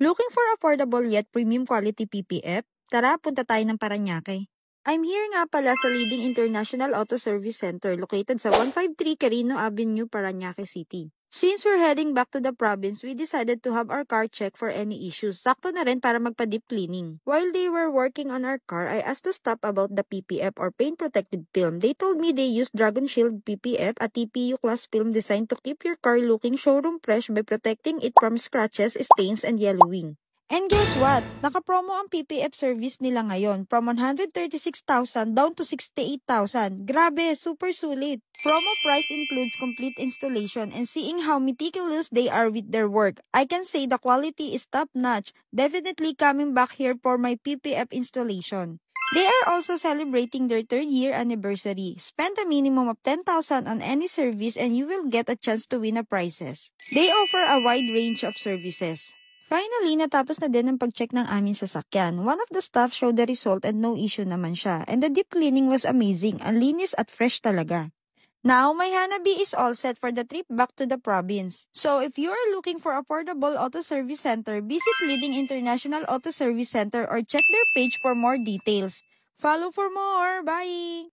Looking for affordable yet premium quality PPF? Tara, punta tayo ng Parañaque. I'm here nga pala sa leading international auto service center located sa 153 Quirino Avenue, Parañaque City. Since we're heading back to the province, we decided to have our car checked for any issues. Sakto na rin para magpa-deep cleaning. While they were working on our car, I asked the staff about the PPF or paint protective film. They told me they use Dragon Shield PPF, a TPU class film designed to keep your car looking showroom fresh by protecting it from scratches, stains, and yellowing. And guess what? Naka-promo ang PPF service nila ngayon from 136,000 down to 68,000. Grabe, super sulit. Promo price includes complete installation, and seeing how meticulous they are with their work, I can say the quality is top-notch. Definitely coming back here for my PPF installation. They are also celebrating their 3rd-year anniversary. Spend a minimum of 10,000 on any service and you will get a chance to win a prizes. They offer a wide range of services. Finally, natapos na din ang pag-check ng aming sasakyan. One of the staff showed the result and no issue naman siya. And the deep cleaning was amazing. Ang linis at fresh talaga. Now, my Hanabi is all set for the trip back to the province. So, if you are looking for affordable auto service center, visit Leading International Auto Service Center or check their page for more details. Follow for more. Bye!